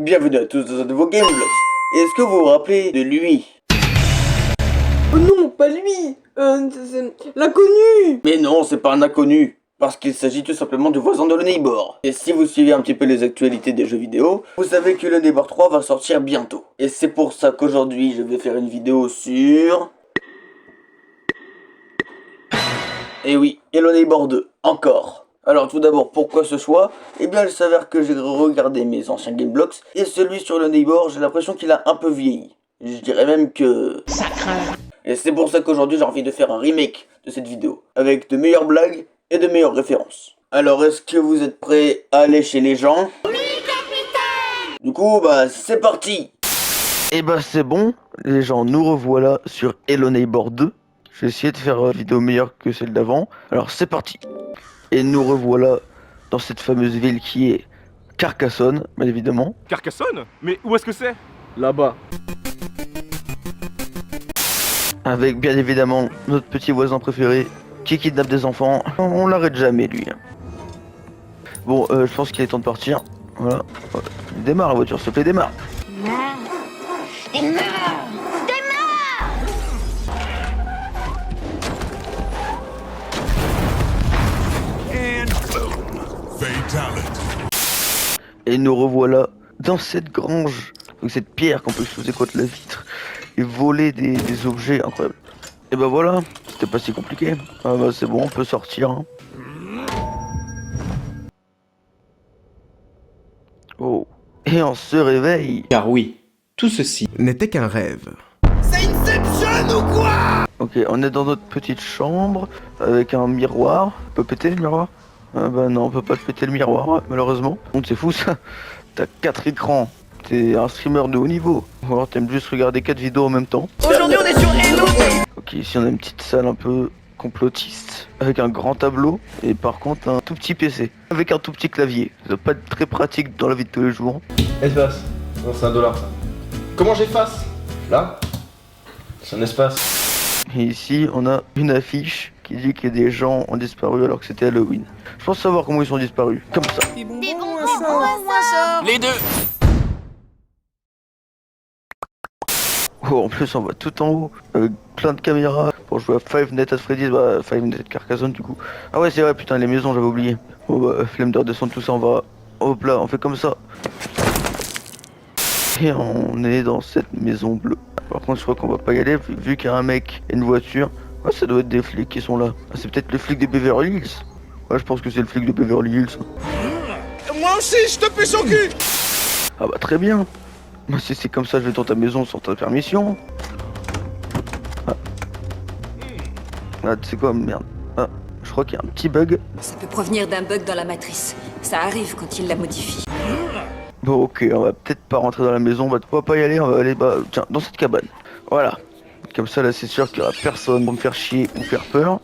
Bienvenue à tous dans un nouveau Gameblogs. Est-ce que vous vous rappelez de lui? Oh non, pas lui, c'est l'inconnu. Mais non, c'est pas un inconnu, parce qu'il s'agit tout simplement du voisin de Neighbor. Et si vous suivez un petit peu les actualités des jeux vidéo, vous savez que Neighbor 3 va sortir bientôt. Et c'est pour ça qu'aujourd'hui je vais faire une vidéo sur... Et oui, Neighbor 2, encore. Alors tout d'abord, pourquoi ce choix? Eh bien il s'avère que j'ai regardé mes anciens Gameblogs, et celui sur Neighbor, j'ai l'impression qu'il a un peu vieilli. Je dirais même que... Ça craint. Et c'est pour ça qu'aujourd'hui j'ai envie de faire un remake de cette vidéo, avec de meilleures blagues et de meilleures références. Alors est-ce que vous êtes prêts à aller chez les gens? Oui, capitaine! Du coup, c'est parti! Et c'est bon, les gens, nous revoilà sur Hello Neighbor 2. J'ai essayé de faire une vidéo meilleure que celle d'avant, alors c'est parti! Et nous revoilà dans cette fameuse ville qui est Carcassonne, bien évidemment. Carcassonne? Mais où est-ce que c'est? Là-bas. Avec bien évidemment notre petit voisin préféré qui kidnappe des enfants. On l'arrête jamais lui. Bon, je pense qu'il est temps de partir. Voilà. Démarre la voiture, s'il te plaît, démarre. Et nous revoilà dans cette grange, donc cette pierre qu'on peut exploser contre la vitre et voler des objets incroyables. Et voilà, c'était pas si compliqué. Ah c'est bon, on peut sortir. Hein. Oh, et on se réveille. Car oui, tout ceci n'était qu'un rêve. C'est Inception ou quoi? Ok, on est dans notre petite chambre avec un miroir. On peut péter le miroir? Ah non, on peut pas péter le miroir, malheureusement. Donc c'est fou ça. T'as 4 écrans. T'es un streamer de haut niveau. Ou alors t'aimes juste regarder 4 vidéos en même temps. Aujourd'hui on est sur Hello. Ok, ici on a une petite salle un peu complotiste. Avec un grand tableau. Et par contre un tout petit PC. Avec un tout petit clavier. Ça doit pas être très pratique dans la vie de tous les jours. Espace. Non, c'est $1 ça. Comment j'efface? Là? C'est un espace. Et ici on a une affiche qui dit que des gens ont disparu alors que c'était Halloween. Je pense savoir comment ils sont disparus. Comme ça. Des bonbons ça. Les deux! Oh, en plus on va tout en haut avec plein de caméras pour jouer à Five Nights at Freddy's, Five Nights at Carcassonne du coup. Ah ouais c'est vrai, putain, les maisons j'avais oublié. Bon flemme de redescendre tout ça, on va... Hop là, on fait comme ça. Et on est dans cette maison bleue. Par contre je crois qu'on va pas y aller vu qu'il y a un mec et une voiture. Ouais, ça doit être des flics qui sont là. Ah, c'est peut-être le flic des Beverly Hills. Ouais, je pense que c'est le flic de Beverly Hills. Moi aussi, je te pue son cul! Ah très bien. Moi si c'est comme ça je vais dans ta maison sans ta permission. Ah tu sais quoi, merde. Ah, je crois qu'il y a un petit bug. Ça peut provenir d'un bug dans la matrice. Ça arrive quand il la modifie. Bon ok, on va peut-être pas rentrer dans la maison, on va pas y aller, on va aller tiens, dans cette cabane. Voilà. Comme ça là c'est sûr qu'il y aura personne pour me faire chier ou faire peur.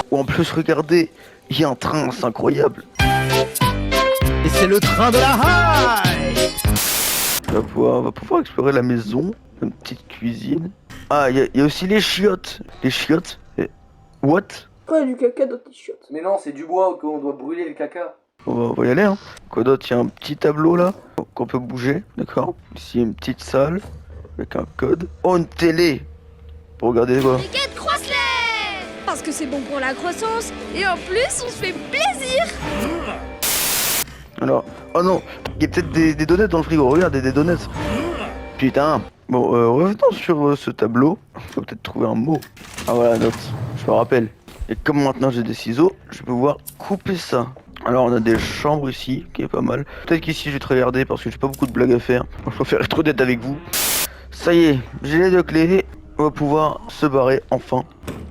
Ou en plus regardez, il y a un train, c'est incroyable. Et c'est le train de la high. On va pouvoir explorer la maison, une petite cuisine. Ah, il y a aussi les chiottes. Les chiottes. What? Pas du caca dans tes chiottes. Mais non, c'est du bois qu'on doit brûler le caca. On va y aller, hein. Quoi d'autre? Il y a un petit tableau là qu'on peut bouger, d'accord. Ici une petite salle avec un code. Oh, une télé pour regarder quoi? Quête croisse-les! Parce que c'est bon pour la croissance et en plus on se fait plaisir! Alors, oh non, il y a peut-être des donuts dans le frigo, regarde, des donuts. Putain. Bon, revenons sur ce tableau. Faut peut-être trouver un mot. Ah voilà, note, je me rappelle. Et comme maintenant j'ai des ciseaux, je vais pouvoir couper ça. Alors on a des chambres ici, qui est pas mal. Peut-être qu'ici je vais te regarder parce que j'ai pas beaucoup de blagues à faire. Je préfère être honnête avec vous. Ça y est, j'ai les 2 clés. On va pouvoir se barrer enfin.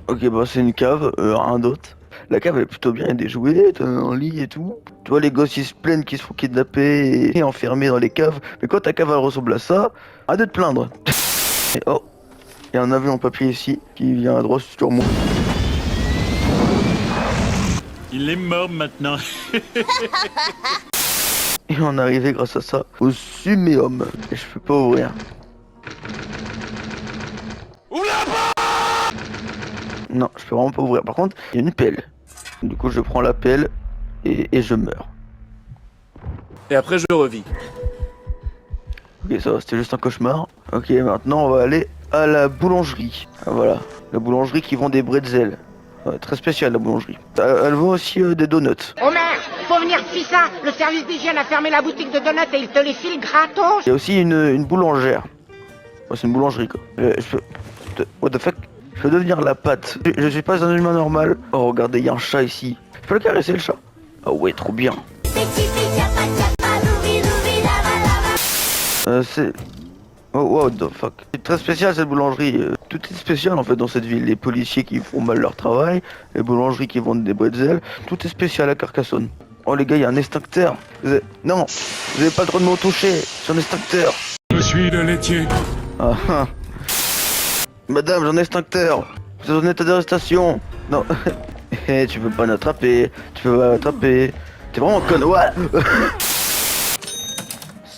Ok, c'est une cave, rien d'autre. La cave elle est plutôt bien, il y a des jouets, un lit et tout. Tu vois les gosses ils se plaignent qu'ils se font kidnapper et enfermer dans les caves. Mais quand ta cave elle ressemble à ça, arrête de te plaindre. Et oh, il y a un avion en papier ici qui vient à droite sur moi. Il est mort maintenant. Et on est arrivé grâce à ça au Suméum. Et je peux pas ouvrir. Non, je peux vraiment pas ouvrir. Par contre, il y a une pelle. Du coup, je prends la pelle et je meurs. Et après, je revis. Ok, ça va, c'était juste un cauchemar. Ok, maintenant on va aller à la boulangerie. Ah, voilà, la boulangerie qui vend des bretzels. Ouais, très spécial la boulangerie. Elle vend aussi des donuts. Homer, faut venir depuis ça. Le service d'hygiène a fermé la boutique de donuts et il te les file gratos. Il y a aussi une boulangère. Ouais, c'est une boulangerie quoi. What the fuck? Je peux devenir la pâte. Je suis pas un humain normal. Oh regardez, il y a un chat ici. Je peux le caresser le chat? Ah ouais, trop bien. C'est... Oh what the fuck. C'est très spécial cette boulangerie. Tout est spécial en fait dans cette ville. Les policiers qui font mal leur travail, les boulangeries qui vendent des bretzels. Tout est spécial à Carcassonne. Oh les gars, il y a un extincteur. Non, vous avez pas le droit de me toucher. C'est un extincteur. Je suis le laitier. Ah, ah. Madame, j'ai un extincteur. Vous êtes en état d'arrestation. Non. Tu peux pas m'attraper. Tu peux pas m'attraper. T'es vraiment con. Ouais.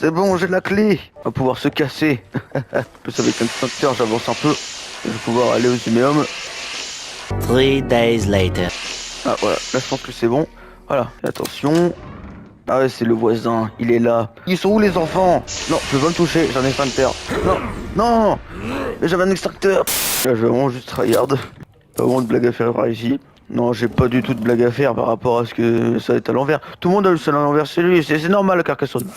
C'est bon, j'ai la clé. On va pouvoir se casser. En plus avec un extincteur, j'avance un peu. Je vais pouvoir aller aux huméums. 3 days later. Ah voilà, là je pense que c'est bon. Voilà, attention. Ah ouais, c'est le voisin, il est là. Ils sont où les enfants? Non, je veux pas me toucher, j'ai un extincteur. Non, non, mais j'avais un extincteur. Là, je vais vraiment juste tryhard. Pas vraiment de blague à faire par ici. Non, j'ai pas du tout de blague à faire par rapport à ce que ça est à l'envers. Tout le monde a le sol à l'envers, c'est lui, c'est normal à Carcassonne.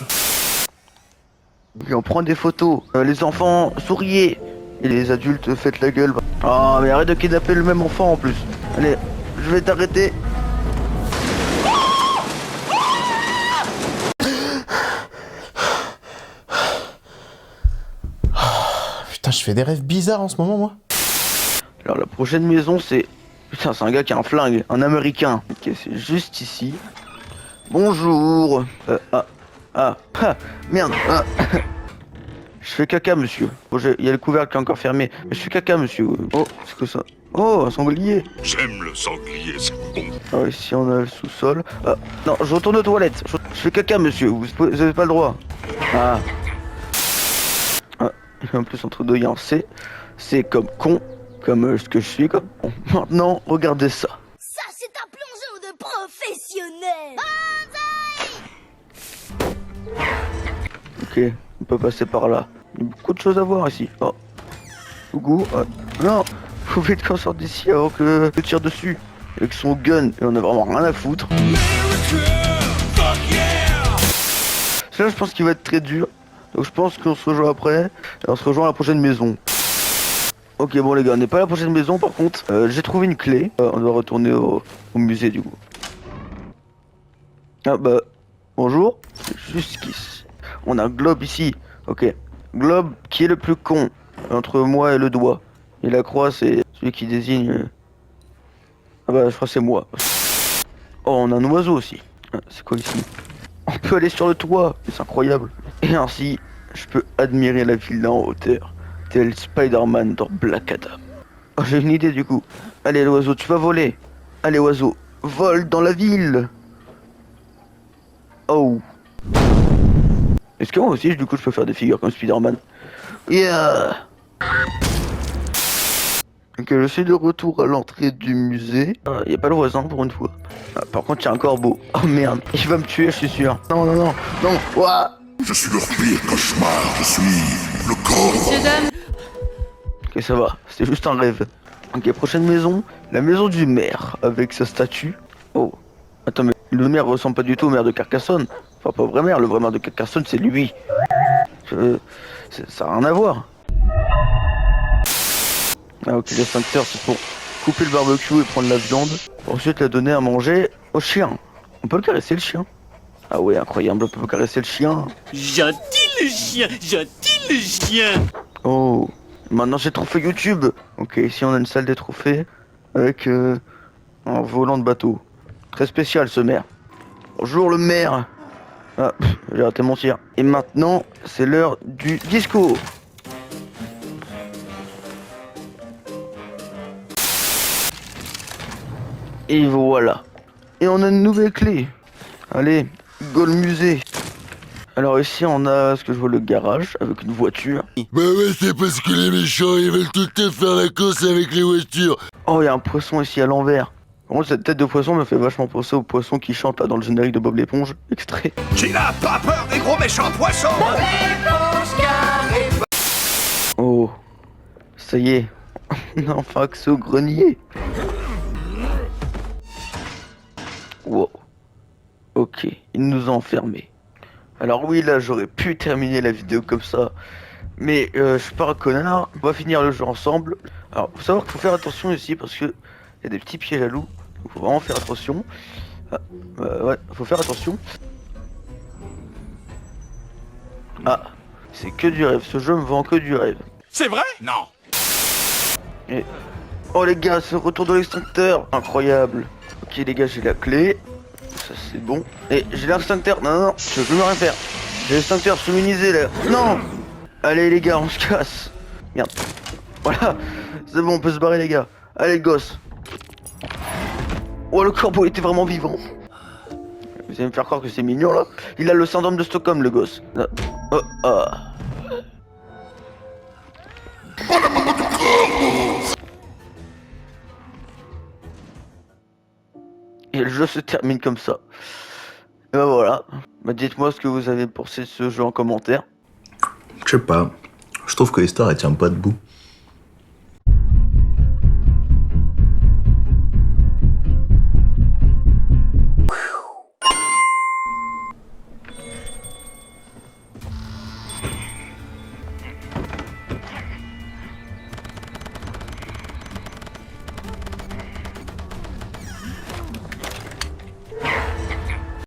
Et on prend des photos. Les enfants, souriez. Et les adultes, faites la gueule. Ah, mais arrête de kidnapper le même enfant en plus. Allez, je vais t'arrêter. Putain, je fais des rêves bizarres en ce moment, moi. Alors la prochaine maison, c'est... Putain, c'est un gars qui a un flingue, un américain. Ok, c'est juste ici. Bonjour. Merde. Je fais caca, monsieur. Bon, il y a le couvercle qui est encore fermé. Mais je fais caca, monsieur. Oh, c'est quoi ça? Oh, un sanglier. J'aime le sanglier, c'est bon. Ah, ici on a le sous-sol. Ah, non, je retourne aux toilettes. Je fais caca, monsieur. Vous avez pas le droit. Ah. En plus, entre deux, il y a un C. C'est comme con. Comme ce que je suis, quoi. Bon, maintenant, regardez ça. Ça, c'est un plongeon de professionnel. Ok, on peut passer par là. Il y a beaucoup de choses à voir ici. Oh. Coucou. Non, faut vite qu'on sorte d'ici avant que je tire dessus. Avec son gun, et on a vraiment rien à foutre. Celui-là, je pense qu'il va être très dur. Donc je pense qu'on se rejoint après. Et on se rejoint à la prochaine maison. Ok, bon les gars, on n'est pas à la prochaine maison par contre. J'ai trouvé une clé. On doit retourner au musée du coup. Ah bah, bonjour. Jusqu'ici. On a un globe ici. Ok. Globe qui est le plus con entre moi et le doigt. Et la croix, c'est celui qui désigne... Ah bah, je crois que c'est moi. Oh, on a un oiseau aussi. C'est quoi ici? On peut aller sur le toit. C'est incroyable. Et ainsi, je peux admirer la ville en hauteur. Tel Spider-Man dans Black Adam. Oh, j'ai une idée du coup. Allez, l'oiseau, tu vas voler. Allez, oiseau, vole dans la ville. Oh. Est-ce que moi aussi, du coup, je peux faire des figures comme Spider-Man? Yeah. Ok, je suis de retour à l'entrée du musée. Y a pas le voisin pour une fois. Par contre, y a un corbeau. Oh merde, il va me tuer, je suis sûr. Non, non, non, non. Ouah. Je suis leur pire cauchemar, je suis le corbeau. Ok, ça va, c'était juste un rêve. Ok, prochaine maison, la maison du maire, avec sa statue. Oh, attends, mais le maire ressemble pas du tout au maire de Carcassonne. Enfin, pas au vrai maire, le vrai maire de Carcassonne, c'est lui. Ça a rien à voir. Ah ok, l'extincteur, c'est pour couper le barbecue et prendre la viande. Pour ensuite la donner à manger au chien. On peut le caresser, le chien? Ah ouais, incroyable, on peut caresser le chien. Gentil le chien, gentil le chien. Oh, maintenant j'ai trophée YouTube. Ok, ici on a une salle des trophées avec un volant de bateau. Très spécial ce maire. Bonjour le maire. Ah, j'ai raté mon tir. Et maintenant, c'est l'heure du disco. Et voilà. Et on a une nouvelle clé. Allez, go le musée. Alors ici on a ce que je vois, le garage avec une voiture. Bah ouais, c'est parce que les méchants ils veulent tout le temps faire la course avec les voitures. Oh, il y a un poisson ici à l'envers. Par contre, cette tête de poisson me fait vachement penser au poisson qui chante là dans le générique de Bob l'éponge. Extrait. Qui n'a pas peur des gros méchants poissons? Bob l'éponge Ça y est, on a enfin accès au grenier. Wow. Ok, ils nous ont enfermés. Alors oui, là, j'aurais pu terminer la vidéo comme ça. Mais je suis pas un connard. On va finir le jeu ensemble. Alors, faut savoir qu'il faut faire attention ici parce que il y a des petits pièges à loups. Donc faut vraiment faire attention. Ah, ouais, faut faire attention. Ah, c'est que du rêve. Ce jeu me vend que du rêve. C'est vrai? Non. Et... Oh les gars, c'est le retour de l'extincteur. Incroyable. Ok les gars, j'ai la clé. Ça c'est bon. Et j'ai l'extincteur. Non, non, non, je veux plus rien faire. J'ai l'extincteur féminisé là. Non. Allez les gars, on se casse. Merde. Voilà. C'est bon, on peut se barrer les gars. Allez le gosse. Oh le corbeau était vraiment vivant. Vous allez me faire croire que c'est mignon là. Il a le syndrome de Stockholm le gosse. Oh, oh. Et le jeu se termine comme ça. Et bah voilà. Bah dites-moi ce que vous avez pensé de ce jeu en commentaire. Je sais pas. Je trouve que l'histoire elle tient pas debout.